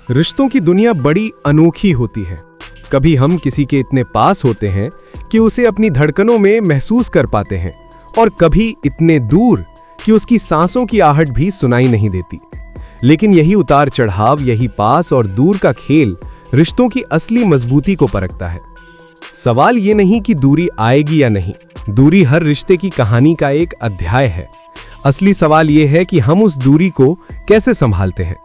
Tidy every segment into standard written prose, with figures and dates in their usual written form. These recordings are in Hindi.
रिश्तों की दुनिया बड़ी अनोखी होती है। कभी हम किसी के इतने पास होते हैं कि उसे अपनी धड़कनों में महसूस कर पाते हैं, और कभी इतने दूर कि उसकी सांसों की आहट भी सुनाई नहीं देती। लेकिन यही उतार चढ़ाव, यही पास और दूर का खेल रिश्तों की असली मजबूती को परखता है। सवाल ये नहीं कि दूरी आएगी या नहीं, दूरी हर रिश्ते की कहानी का एक अध्याय है। असली सवाल ये है कि हम उस दूरी को कैसे संभालते हैं।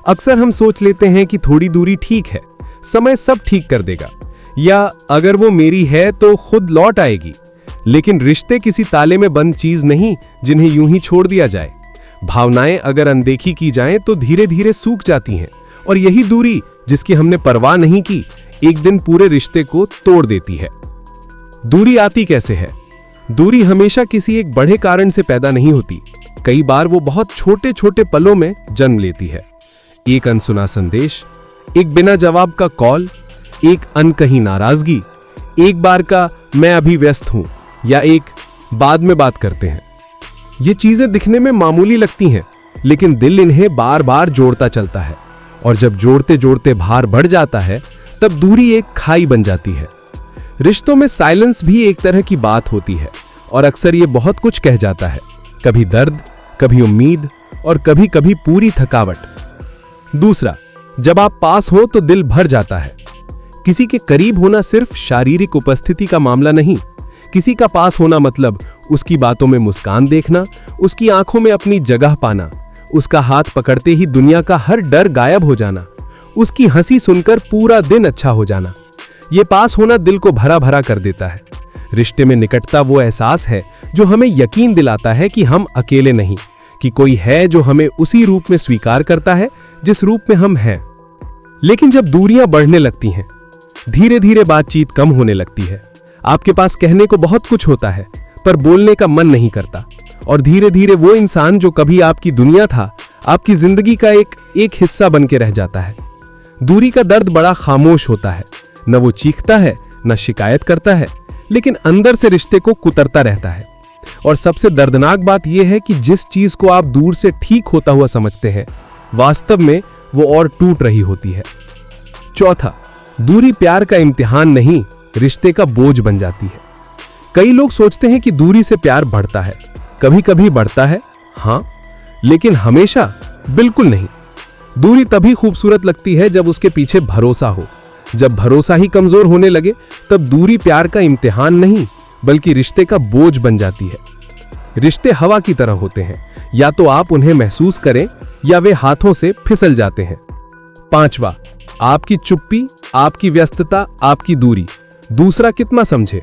अक्सर हम सोच लेते हैं कि थोड़ी दूरी ठीक है, समय सब ठीक कर देगा, या अगर वो मेरी है तो खुद लौट आएगी। लेकिन रिश्ते किसी ताले में बंद चीज नहीं जिन्हें यूं ही छोड़ दिया जाए। भावनाएं अगर अनदेखी की जाएं तो धीरे धीरे सूख जाती हैं, और यही दूरी जिसकी हमने परवाह नहीं की एक दिन पूरे रिश्ते को तोड़ देती है। दूरी आती कैसे है? दूरी हमेशा किसी एक बड़े कारण से पैदा नहीं होती। कई बार वो बहुत छोटे छोटे पलों में जन्म लेती है। एक अनसुना संदेश, एक बिना जवाब का कॉल, एक अनकही नाराजगी, एक बार का मैं अभी व्यस्त हूं, या एक बाद में बात करते हैं। ये चीजें दिखने में मामूली लगती हैं, लेकिन दिल इन्हें बार बार जोड़ता चलता है, और जब जोड़ते जोड़ते भार बढ़ जाता है तब दूरी एक खाई बन जाती है। रिश्तों में साइलेंस भी एक तरह की बात होती है, और अक्सर ये बहुत कुछ कह जाता है। कभी दर्द, कभी उम्मीद, और कभी कभी पूरी थकावट। दूसरा, जब आप पास हो तो दिल भर जाता है। किसी के करीब होना सिर्फ शारीरिक उपस्थिति का मामला नहीं। किसी का पास होना मतलब उसकी बातों में मुस्कान देखना, उसकी आंखों में अपनी जगह पाना, उसका हाथ पकड़ते ही दुनिया का हर डर गायब हो जाना, उसकी हंसी सुनकर पूरा दिन अच्छा हो जाना। ये पास होना दिल को भरा भरा कर देता है। रिश्ते में निकटता वो एहसास है जो हमें यकीन दिलाता है कि हम अकेले नहीं, कि कोई है जो हमें उसी रूप में स्वीकार करता है जिस रूप में हम हैं। लेकिन जब दूरियां बढ़ने लगती हैं, धीरे धीरे बातचीत कम होने लगती है। आपके पास कहने को बहुत कुछ होता है, पर बोलने का मन नहीं करता, और धीरे धीरे वो इंसान जो कभी आपकी दुनिया था, आपकी जिंदगी का एक हिस्सा बन के रह जाता है। दूरी का दर्द बड़ा खामोश होता है। न वो चीखता है, न शिकायत करता है, लेकिन अंदर से रिश्ते को कुतरता रहता है। और सबसे दर्दनाक बात यह है कि जिस चीज को आप दूर से ठीक होता हुआ समझते हैं, वास्तव में वो और टूट रही होती है। चौथा, दूरी प्यार का इम्तिहान नहीं, रिश्ते का बोझ बन जाती है। कई लोग सोचते हैं कि दूरी से प्यार बढ़ता है। कभी कभी बढ़ता है, हां, लेकिन हमेशा बिल्कुल नहीं। दूरी तभी खूबसूरत लगती है जब उसके पीछे भरोसा हो। जब भरोसा ही कमजोर होने लगे, तब दूरी प्यार का इम्तिहान नहीं, बल्कि रिश्ते का बोझ बन जाती है। रिश्ते हवा की तरह होते हैं, या तो आप उन्हें महसूस करें या वे हाथों से फिसल जाते हैं। पांचवा, आपकी चुप्पी, आपकी व्यस्तता, आपकी दूरी, दूसरा कितना समझे।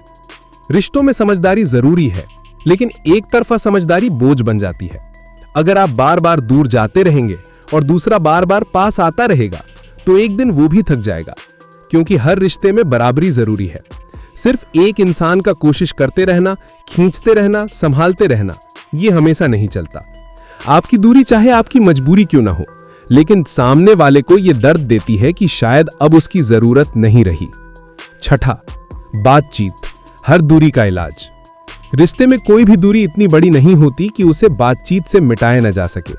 रिश्तों में समझदारी जरूरी है, लेकिन एक तरफा समझदारी बोझ बन जाती है। अगर आप बार बार दूर जाते रहेंगे और दूसरा बार बार पास आता रहेगा, तो एक दिन वो भी थक जाएगा। क्योंकि हर रिश्ते में बराबरी जरूरी है। सिर्फ एक इंसान का कोशिश करते रहना, खींचते रहना, संभालते रहना, ये हमेशा नहीं चलता। आपकी दूरी चाहे आपकी मजबूरी क्यों ना हो, लेकिन सामने वाले को यह दर्द देती है कि शायद अब उसकी जरूरत नहीं रही। छठा, बातचीत, हर दूरी का इलाज। रिश्ते में कोई भी दूरी इतनी बड़ी नहीं होती कि उसे बातचीत से मिटाया न जा सके,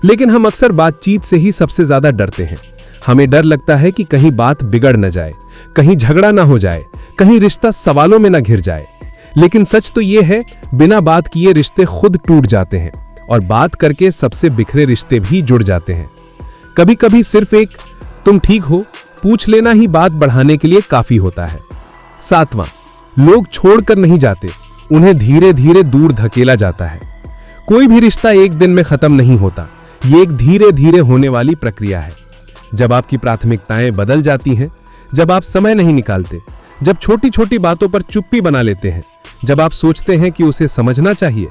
लेकिन हम अक्सर बातचीत से ही सबसे ज्यादा डरते हैं। हमें डर लगता है कि कहीं बात बिगड़ न जाए, कहीं झगड़ा ना हो जाए, कहीं रिश्ता सवालों में न घिर जाए। लेकिन सच तो यह है, बिना बात किए रिश्ते खुद टूट जाते हैं, और बात करके सबसे बिखरे रिश्ते भी जुड़ जाते हैं। कभी कभी सिर्फ एक तुम ठीक हो पूछ लेना ही बात बढ़ाने के लिए काफी होता है। सातवां, लोग छोड़कर नहीं जाते, उन्हें धीरे धीरे दूर धकेला जाता है। कोई भी रिश्ता एक दिन में खत्म नहीं होता, ये एक धीरे धीरे होने वाली प्रक्रिया है। जब आपकी प्राथमिकताएं बदल जाती हैं, जब आप समय नहीं निकालते, जब छोटी छोटी बातों पर चुप्पी बना लेते हैं, जब आप सोचते हैं कि उसे समझना चाहिए,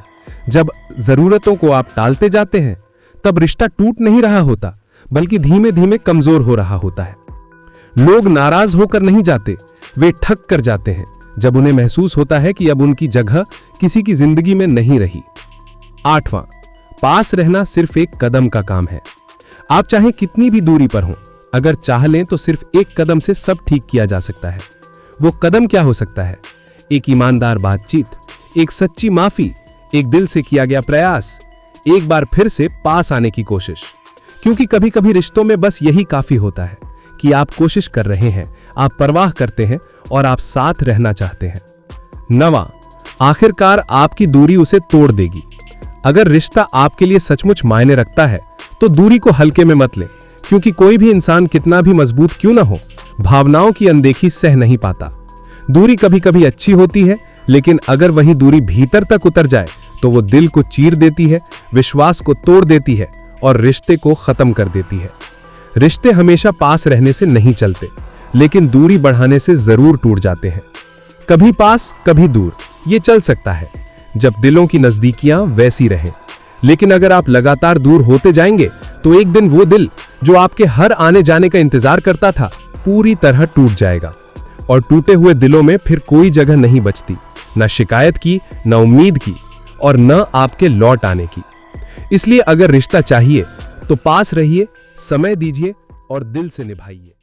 जब जरूरतों को आप टालते जाते हैं, तब रिश्ता टूट नहीं रहा होता, बल्कि धीमे धीमे कमजोर हो रहा होता है। लोग नाराज होकर नहीं जाते, वे ठक कर जाते हैं जब उन्हें महसूस होता है कि अब उनकी जगह किसी की जिंदगी में नहीं रही। आठवां, पास रहना सिर्फ एक कदम का काम है। आप चाहे कितनी भी दूरी पर हों, अगर चाह लें तो सिर्फ एक कदम से सब ठीक किया जा सकता है। वो कदम क्या हो सकता है? एक ईमानदार बातचीत, एक सच्ची माफी, एक दिल से किया गया प्रयास, एक बार फिर से पास आने की कोशिश। क्योंकि कभी कभी रिश्तों में बस यही काफी होता है कि आप कोशिश कर रहे हैं, आप परवाह करते हैं और आप साथ रहना चाहते हैं। 9वां, आखिरकार आपकी दूरी उसे तोड़ देगी। अगर रिश्ता आपके लिए सचमुच मायने रखता है तो दूरी को हल्के में मत लें, क्योंकि कोई भी इंसान कितना भी मजबूत क्यों ना हो, भावनाओं की अनदेखी सह नहीं पाता। दूरी कभी कभी अच्छी होती है, लेकिन अगर वही दूरी भीतर तक उतर जाए तो वो दिल को चीर देती है, विश्वास को तोड़ देती है और रिश्ते को खत्म कर देती है। रिश्ते हमेशा पास रहने से नहीं चलते, लेकिन दूरी बढ़ाने से जरूर टूट जाते हैं। कभी पास कभी दूर ये चल सकता है, जब दिलों की नजदीकियां वैसी रहें। लेकिन अगर आप लगातार दूर होते जाएंगे तो एक दिन वो दिल जो आपके हर आने जाने का इंतजार करता था पूरी तरह टूट जाएगा। और टूटे हुए दिलों में फिर कोई जगह नहीं बचती, न शिकायत की, न उम्मीद की और न आपके लौट आने की। इसलिए अगर रिश्ता चाहिए तो पास रहिए, समय दीजिए और दिल से निभाइए।